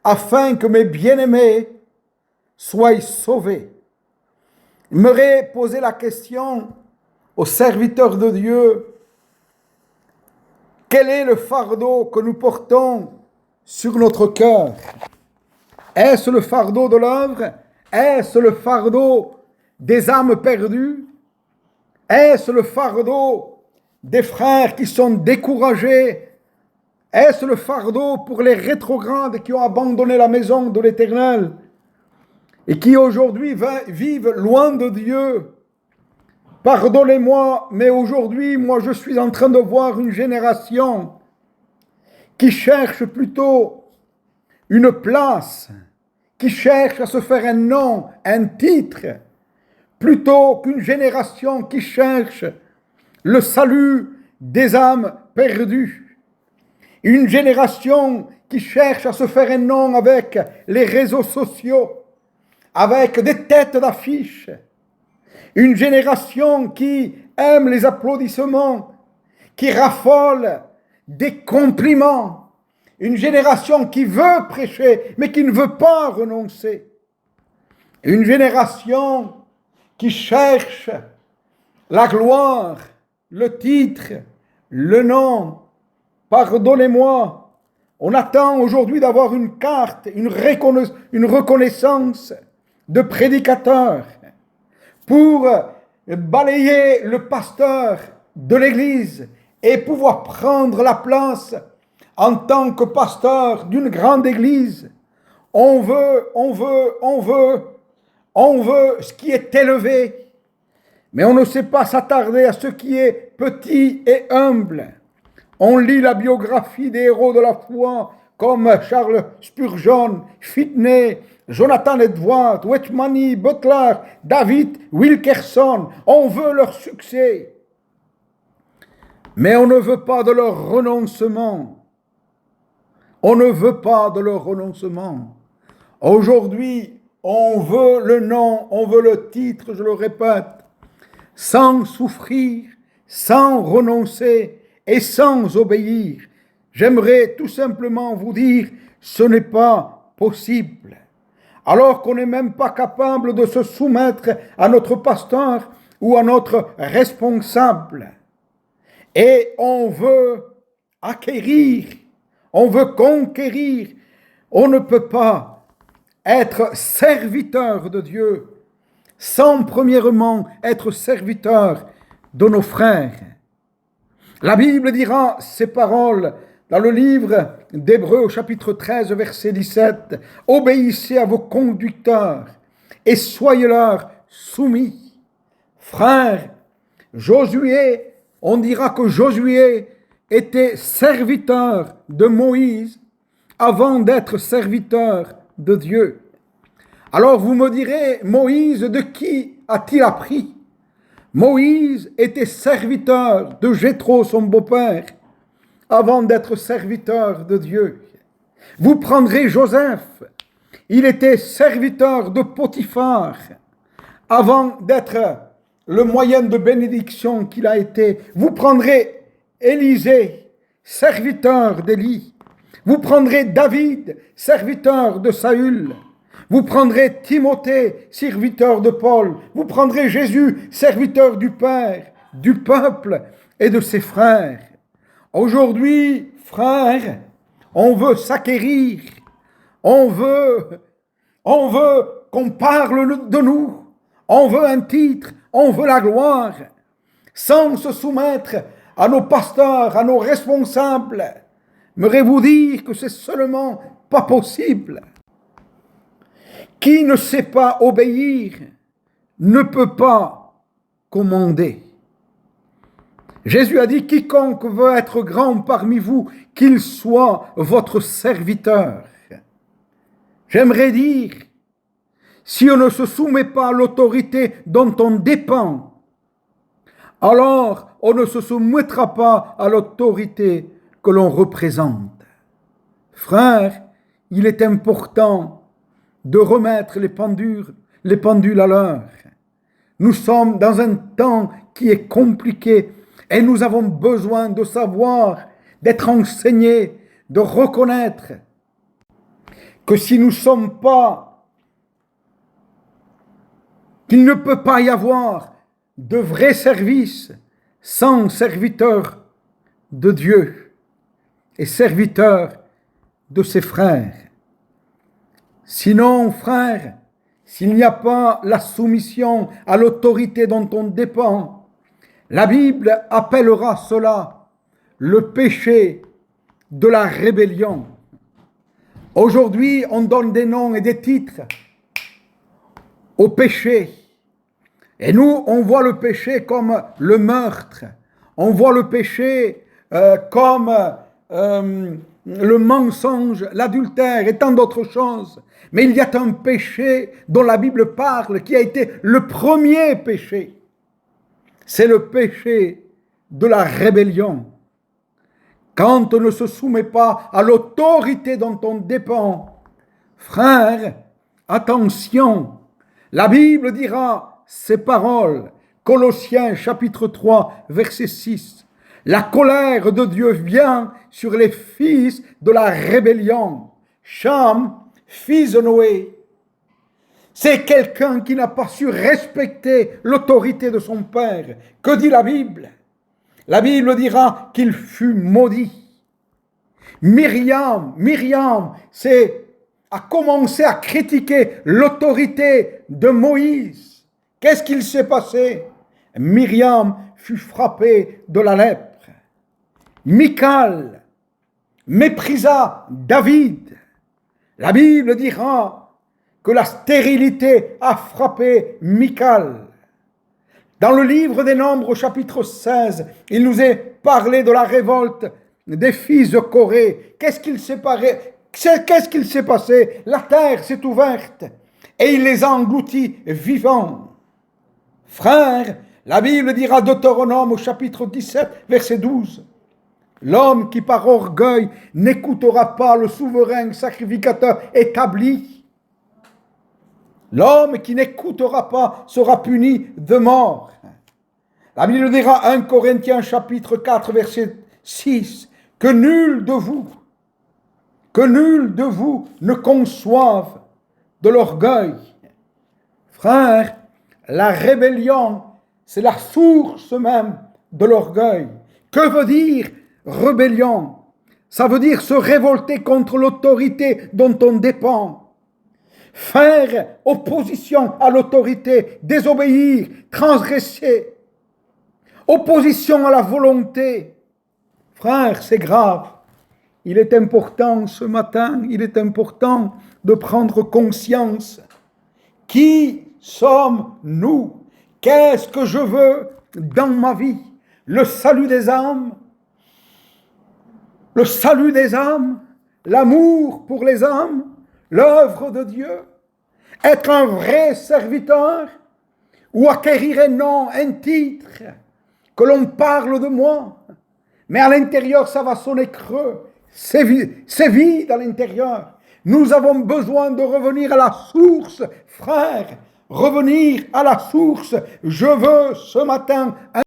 afin que mes bien-aimés soient sauvés. Il m'aurait posé la question aux serviteurs de Dieu, quel est le fardeau que nous portons sur notre cœur? Est-ce le fardeau de l'œuvre? Est-ce le fardeau des âmes perdues? Est-ce le fardeau des frères qui sont découragés? Est-ce le fardeau pour les rétrogrades qui ont abandonné la maison de l'Éternel et qui aujourd'hui vivent loin de Dieu? Pardonnez-moi, mais aujourd'hui, moi, je suis en train de voir une génération qui cherche plutôt une place, qui cherche à se faire un nom, un titre, plutôt qu'une génération qui cherche le salut des âmes perdues. Une génération qui cherche à se faire un nom avec les réseaux sociaux, avec des têtes d'affiches. Une génération qui aime les applaudissements, qui raffole des compliments. Une génération qui veut prêcher, mais qui ne veut pas renoncer. Une génération qui cherche la gloire, le titre, le nom. Pardonnez-moi, on attend aujourd'hui d'avoir une carte, une reconnaissance de prédicateur pour balayer le pasteur de l'église et pouvoir prendre la place en tant que pasteur d'une grande église. On veut ce qui est élevé, mais on ne sait pas s'attarder à ce qui est petit et humble. On lit la biographie des héros de la foi comme Charles Spurgeon, Finney, Jonathan Edwards, Wettmani, Butler, David Wilkerson. On veut leur succès, mais on ne veut pas de leur renoncement. On ne veut pas de leur renoncement. Aujourd'hui, on veut le nom, on veut le titre, je le répète, sans souffrir, sans renoncer et sans obéir. J'aimerais tout simplement vous dire, ce n'est pas possible. Alors qu'on n'est même pas capable de se soumettre à notre pasteur ou à notre responsable. Et on veut acquérir, on veut conquérir. On ne peut pas être serviteur de Dieu sans premièrement être serviteur de nos frères. La Bible dira ces paroles dans le livre d'Hébreux au chapitre 13, verset 17. « Obéissez à vos conducteurs et soyez-leur soumis. » Frères, Josué, on dira que Josué était serviteur de Moïse avant d'être serviteur de Dieu. Alors vous me direz, Moïse, de qui a-t-il appris? Moïse était serviteur de Jéthro, son beau-père, avant d'être serviteur de Dieu. Vous prendrez Joseph, il était serviteur de Potiphar, avant d'être le moyen de bénédiction qu'il a été. Vous prendrez Élisée, serviteur d'Élie. Vous prendrez David, serviteur de Saül. Vous prendrez Timothée, serviteur de Paul. Vous prendrez Jésus, serviteur du Père, du peuple et de ses frères. Aujourd'hui, frères, on veut s'acquérir. On veut qu'on parle de nous. On veut un titre. On veut la gloire. Sans se soumettre à nos pasteurs, à nos responsables. M'aurez-vous dire que c'est seulement pas possible? Qui ne sait pas obéir ne peut pas commander. Jésus a dit, quiconque veut être grand parmi vous, qu'il soit votre serviteur. J'aimerais dire, si on ne se soumet pas à l'autorité dont on dépend, alors on ne se soumettra pas à l'autorité que l'on représente. Frères, il est important de remettre les pendules à l'heure. Nous sommes dans un temps qui est compliqué et nous avons besoin de savoir, d'être enseignés, de reconnaître que si nous ne sommes pas, qu'il ne peut pas y avoir de vrai service sans serviteur de Dieu et serviteur de ses frères. Sinon, frères, s'il n'y a pas la soumission à l'autorité dont on dépend, la Bible appellera cela le péché de la rébellion. Aujourd'hui, on donne des noms et des titres au péché. Et nous, on voit le péché comme le meurtre. On voit le péché comme le mensonge, l'adultère et tant d'autres choses. Mais il y a un péché dont la Bible parle qui a été le premier péché. C'est le péché de la rébellion. Quand on ne se soumet pas à l'autorité dont on dépend, frère, attention, la Bible dira ces paroles, Colossiens chapitre 3, verset 6. La colère de Dieu vient sur les fils de la rébellion. Cham, fils de Noé, c'est quelqu'un qui n'a pas su respecter l'autorité de son père. Que dit la Bible? La Bible dira qu'il fut maudit. Myriam, a commencé à critiquer l'autorité de Moïse. Qu'est-ce qu'il s'est passé? Myriam fut frappée de la lèpre. Michal méprisa David. La Bible dira que la stérilité a frappé Michal. Dans le livre des Nombres, au chapitre 16, il nous est parlé de la révolte des fils de Corée. Qu'est-ce qu'il s'est passé? La terre s'est ouverte et il les a engloutis vivants. Frères, la Bible dira Deutéronome au chapitre 17, verset 12. L'homme qui par orgueil n'écoutera pas le souverain sacrificateur établi, l'homme qui n'écoutera pas sera puni de mort. La Bible dira 1 Corinthiens chapitre 4 verset 6 que nul de vous ne conçoive de l'orgueil. Frère, la rébellion, c'est la source même de l'orgueil. Que veut dire rébellion? Ça veut dire se révolter contre l'autorité dont on dépend. Faire opposition à l'autorité, désobéir, transgresser. Opposition à la volonté. Frère, c'est grave. Il est important ce matin, il est important de prendre conscience. Qui sommes-nous? Qu'est-ce que je veux dans ma vie? Le salut des âmes? Le salut des âmes? L'amour pour les âmes? L'œuvre de Dieu? Être un vrai serviteur? Ou acquérir un nom, un titre? Que l'on parle de moi? Mais à l'intérieur, ça va sonner creux. C'est vide à l'intérieur. Nous avons besoin de revenir à la source, frère. Revenir à la source. Je veux ce matin